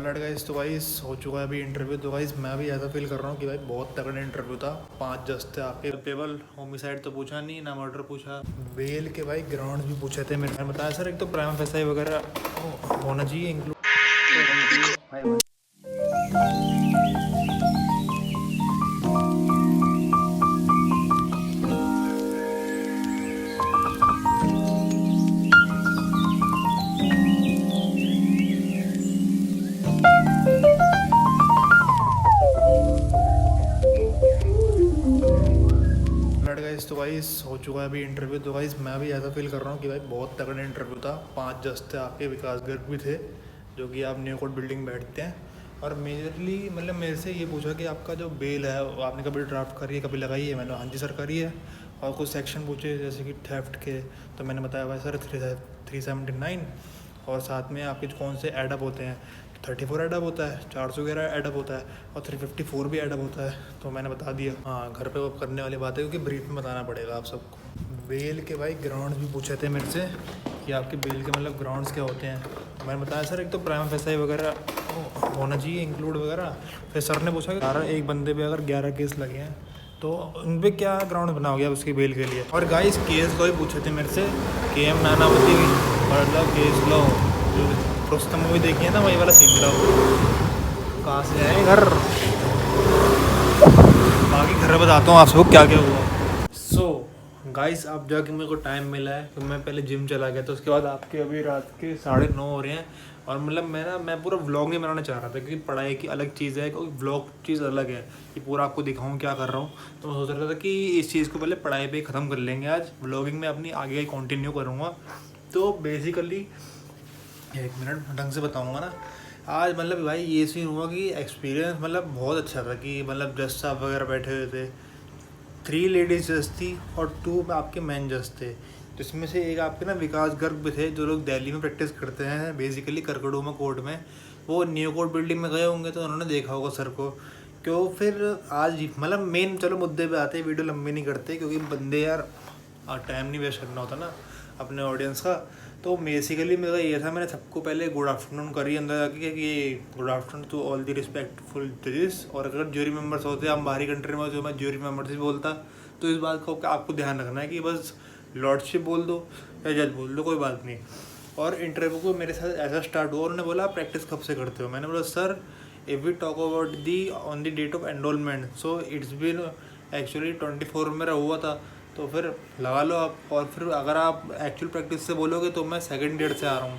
Guys तो guys हो चुका है अभी इंटरव्यू। तो गाइस मैं भी ऐसा फील कर रहा हूँ कि भाई बहुत तगड़ा इंटरव्यू था। 5 जज थे आपके पेबल। होमिसाइड तो पूछा नहीं ना, मर्डर पूछा, बेल के भाई ग्राउंड भी पूछे थे। मैंने बताया सर एक तो प्राइम फेसाई वगैरह होना चाहिए इंक्लूड। गाइस तो गाइस हो चुका है अभी इंटरव्यू। तो गाइस मैं भी ऐसा फील कर रहा हूँ कि भाई बहुत तगड़ा इंटरव्यू था। 5 जज थे आपके, विकास गर्ग भी थे जो कि आप न्यू कोर्ट बिल्डिंग बैठते हैं। और मेजरली मतलब मेरे से ये पूछा कि आपका जो बेल है वो आपने कभी ड्राफ्ट करी है, कभी लगाई है। मैंने हाँ जी सर करी है। और कुछ सेक्शन पूछे जैसे कि थेफ्ट के, तो मैंने बताया भाई सर 379। और साथ में आपके कौन से एडअप होते हैं, 34 एडअप होता है, 411 एडअप होता है और 354 भी एडअप होता है। तो मैंने बता दिया। हाँ घर पे वो करने वाली बात है क्योंकि ब्रीफ में बताना पड़ेगा आप सबको। बेल के भाई ग्राउंड्स भी पूछे थे मेरे से कि आपके बेल के मतलब ग्राउंड्स क्या होते हैं। तो मैंने बताया सर एक तो प्राइम फेसाई वगैरह होना चाहिए इंक्लूड वगैरह। फिर सर ने पूछा कि एक बंदे पे अगर 11 केस लगे हैं तो उन पर क्या ग्राउंड बना हो गया उसकी बेल के लिए। और गाइस केस लो ही पूछे थे मेरे से, KM नानावती मतलब केस लो जो रुस्तम मूवी देखी है ना, वही वाला सीन लो। कहाँ से आए घर, बाकी घर बताता हूँ आप सबको क्या क्या हुआ। सो गाइस अब जाके मेरे को टाइम मिला है तो मैं पहले जिम चला गया था। उसके बाद आपके अभी रात के 9:30 हो रहे हैं। और मतलब मैं पूरा व्लॉग नहीं बनाना चाह रहा था क्योंकि पढ़ाई की अलग चीज़ है, क्योंकि व्लॉग चीज़ अलग है कि पूरा आपको दिखाऊं क्या कर रहा हूँ। तो मैं सोच रहा था कि इस चीज़ को पहले पढ़ाई पे ख़त्म कर लेंगे। आज व्लॉगिंग में अपनी आगे कंटिन्यू करूँगा। तो बेसिकली एक मिनट ढंग से बताऊँगा ना। आज मतलब भाई ये सीन हुआ कि एक्सपीरियंस मतलब बहुत अच्छा था कि मतलब जज साहब वगैरह बैठे हुए थे। 3 लेडीज जज थी और 2 आपके मैन जज थे, जिसमें से एक आपके ना विकास गर्ग भी थे जो लोग दिल्ली में प्रैक्टिस करते हैं बेसिकली करकड़ोमा कोर्ट में। वो न्यू कोर्ट बिल्डिंग में गए होंगे तो उन्होंने देखा होगा सर को। क्यों फिर आज मतलब मेन चलो मुद्दे पे आते हैं, वीडियो लंबी नहीं करते क्योंकि बंदे यार टाइम नहीं वेस्ट करना होता ना अपने ऑडियंस का। तो बेसिकली मेरा ये था, मैंने सबको पहले गुड आफ्टरनून करी अंदर जाके कि good afternoon to all the respectful जजेस। और अगर ज्यूरी मेंबर्स होते हम बाहरी कंट्री में जो मैं ज्यूरी मेंबर्स भी बोलता, तो इस बात को आपको ध्यान रखना है कि बस लॉर्डशिप बोल दो या जज बोल दो, कोई बात नहीं। और इंटरव्यू को मेरे साथ ऐसा स्टार्ट हुआ, उन्होंने बोला प्रैक्टिस कब से करते हो। मैंने बोला sir if we talk about the on the date of enrolment so it's been actually 24 मेरा हुआ था, तो फिर लगा लो आप। और फिर अगर आप एक्चुअल प्रैक्टिस से बोलोगे तो मैं सेकंड डेट से आ रहा हूँ।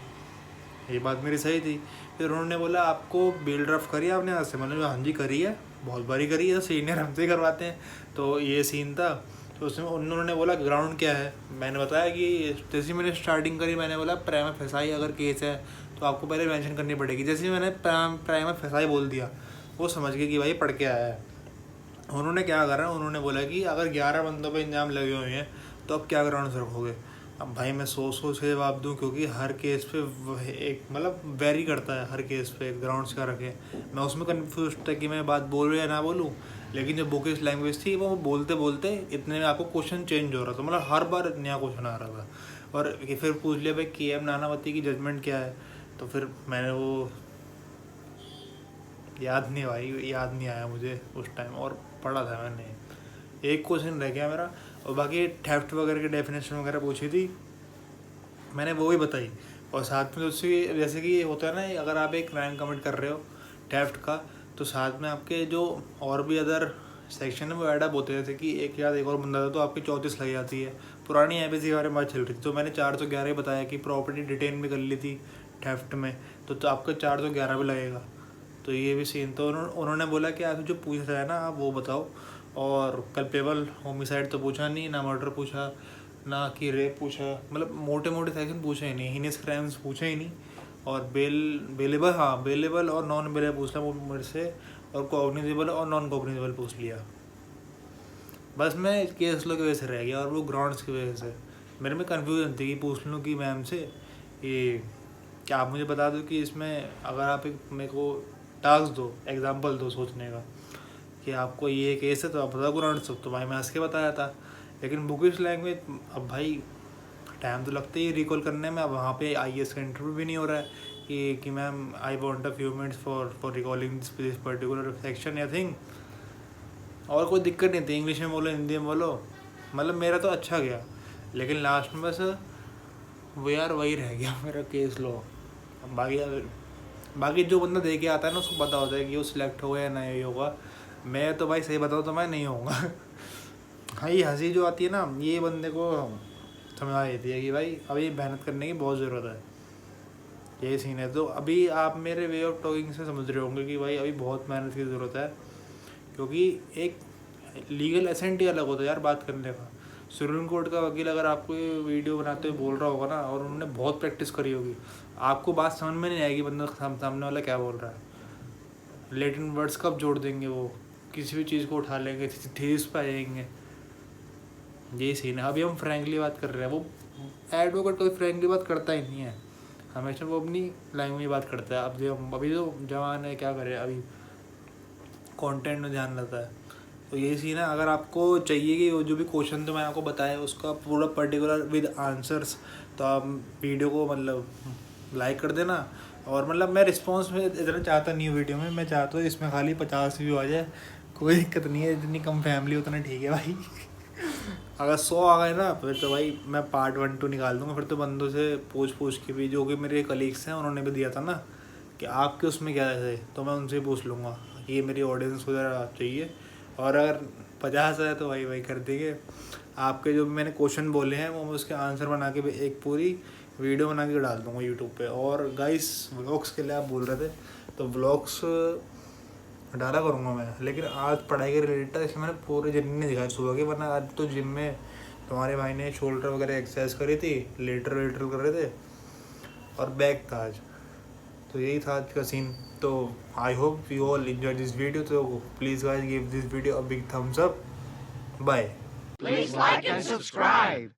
ये बात मेरी सही थी। फिर उन्होंने बोला आपको बेल ड्राफ्ट करी है आपने यहाँ से। मैंने हाँ जी करी है, बहुत बारी करी है, सीनियर हमसे ही करवाते हैं। तो ये सीन था। तो उसमें उन्होंने बोला ग्राउंड क्या है। मैंने बताया कि जैसे मैंने स्टार्टिंग करी मैंने बोला प्राइमा फेसाई अगर केस है तो आपको पहले मेंशन करनी पड़ेगी। जैसे मैंने प्राइमा फेसाई बोल दिया वो समझ गए कि भाई पढ़ के आया है। उन्होंने क्या करा, उन्होंने बोला कि अगर 11 बंदों पे इंजाम लगे हुए हैं तो अब क्या ग्राउंड से रखोगे। अब भाई मैं सोच के जवाब दूँ क्योंकि हर केस पे एक मतलब वेरी करता है, हर केस पे ग्राउंड्स का रखे। मैं उसमें कन्फ्यूज था कि मैं बात बोलूँ या ना बोलूँ, लेकिन जो बुकिश लैंग्वेज थी वो बोलते बोलते इतने में आपको क्वेश्चन चेंज हो रहा था, मतलब हर बार नया क्वेश्चन आ रहा था। और फिर पूछ लिया भाई KM नानावती की जजमेंट क्या है। तो फिर मैंने वो याद नहीं भाई, याद नहीं आया मुझे उस टाइम, और पढ़ा था मैंने। एक क्वेश्चन रह गया मेरा। और बाकी थेफ्ट वगैरह की डेफिनेशन वगैरह पूछी थी, मैंने वो भी बताई। और साथ में उससे जैसे कि होता है ना, अगर आप एक क्राइम कमिट कर रहे हो थेफ्ट का, तो साथ में आपके जो और भी अदर सेक्शन है वो एडअप होते हैं। जैसे कि एक याद एक और बंदा था तो आपकी 34 लग जाती है। पुरानी IPC के बारे में बात चल रही थी तो मैंने 411 बताया कि प्रॉपर्टी डिटेन भी कर ली थी थेफ्ट में, तो आपका 411 भी लगेगा। तो ये भी सीन। तो उन्होंने बोला कि आप जो पूछ रहे हैं ना आप वो बताओ। और कल्पेबल होमिसाइड तो पूछा नहीं, ना मर्डर पूछा, ना कि रेप पूछा, मतलब मोटे मोटे सेक्शन पूछे ही नहीं, हीनियस क्राइम्स पूछे ही नहीं। और बेलेबल, हाँ बेलेबल और नॉन बेलेबल पूछ लिया वो मेरे से, और कॉग्निजेबल और नॉन कॉग्निजेबल पूछ लिया। बस मैं केस लो की वजह से रह गया और वो ग्राउंड्स की वजह से मेरे में कन्फ्यूजन थी कि पूछ लूँ कि मैम से कि क्या आप मुझे बता दो कि इसमें अगर आप एक मेरे को टास्क दो, एग्जांपल दो सोचने का कि आपको ये केस है तो आप बताओ ग्राउंड सब, तो भाई मैं हंस के बताया था। लेकिन बुकिश लैंग्वेज अब भाई टाइम तो लगता ही रिकॉल करने में। अब वहाँ पे IAS का इंटरव्यू भी नहीं हो रहा है कि ma'am I want a few minutes for recalling this particular section या थिंग, और कोई दिक्कत नहीं थी, इंग्लिश में बोलो हिंदी में बोलो, मतलब मेरा तो अच्छा गया। लेकिन लास्ट में बस वो यार वही रह गया मेरा केस लो। बाकी जो बंदा दे के आता है ना उसको पता होता है कि वो सिलेक्ट होगा या नहीं होगा। मैं तो भाई सही बताऊँ तो मैं नहीं होऊंगा। हाँ, ये हंसी जो आती है ना, ये बंदे को समझा देती है कि भाई अभी मेहनत करने की बहुत ज़रूरत है, ये सीन है। तो अभी आप मेरे वे ऑफ टॉकिंग से समझ रहे होंगे कि भाई अभी बहुत मेहनत की ज़रूरत है, क्योंकि एक लीगल एसेंट ही अलग होता है यार बात करने का। सुप्रीम कोर्ट का वकील अगर आपको ये वीडियो बनाते हुए बोल रहा होगा ना, और उन्होंने बहुत प्रैक्टिस करी होगी, आपको बात समझ में नहीं आएगी बंदा सामने वाला क्या बोल रहा है। लेटिन वर्ड्स कब जोड़ देंगे वो, किसी भी चीज़ को उठा लेंगे, थीस पे आएंगे, यही सीन है। अभी हम फ्रैंकली बात कर रहे हैं, वो एडवोकेट कोई फ्रैंकली बात करता ही नहीं है, हमेशा वो अपनी लैंग्वेज में बात करता है। अब जो अभी जो जवान है क्या करे, अभी कंटेंट में ध्यान रहता है। तो यही सीन है। अगर आपको चाहिए कि वो जो भी क्वेश्चन तो मैंने आपको बताया उसका पूरा पर्टिकुलर विद आंसर्स, तो आप वीडियो को मतलब लाइक कर देना। और मतलब मैं रिस्पॉन्स में इतना चाहता नहीं हूँ वीडियो में, मैं चाहता हूँ इसमें खाली 50 व्यू आ जाए, कोई दिक्कत नहीं है, जितनी कम फैमिली उतना ठीक है भाई। अगर 100 आ गए ना फिर तो भाई मैं पार्ट 1 2 निकाल दूँगा। फिर तो बंदों से पूछ के भी, जो कि मेरे कलीग्स हैं उन्होंने भी दिया था ना कि आपके उसमें क्या है, तो मैं उनसे पूछ लूँगा कि ये मेरी ऑडियंस वगैरह चाहिए। और अगर 50 है तो वही कर देंगे। आपके जो मैंने क्वेश्चन बोले हैं वो मैं उसके आंसर बना के एक पूरी वीडियो बना के डाल दूँगा यूट्यूब पे। और गाइस व्लॉग्स के लिए आप बोल रहे थे, तो व्लॉग्स डाला करूँगा मैं, लेकिन आज पढ़ाई के रिलेटेड था, इसमें मैंने पूरे जिम नहीं दिखाया सुबह के, वरना आज तो जिम में तुम्हारे भाई ने शोल्डर वगैरह एक्सरसाइज करी थी, लेटर वेटर कर रहे थे, और बैक था आज। तो यही था आज का सीन। तो I hope you all enjoy this video. तो please guys give this video a big thumbs up. Bye. Please like and subscribe.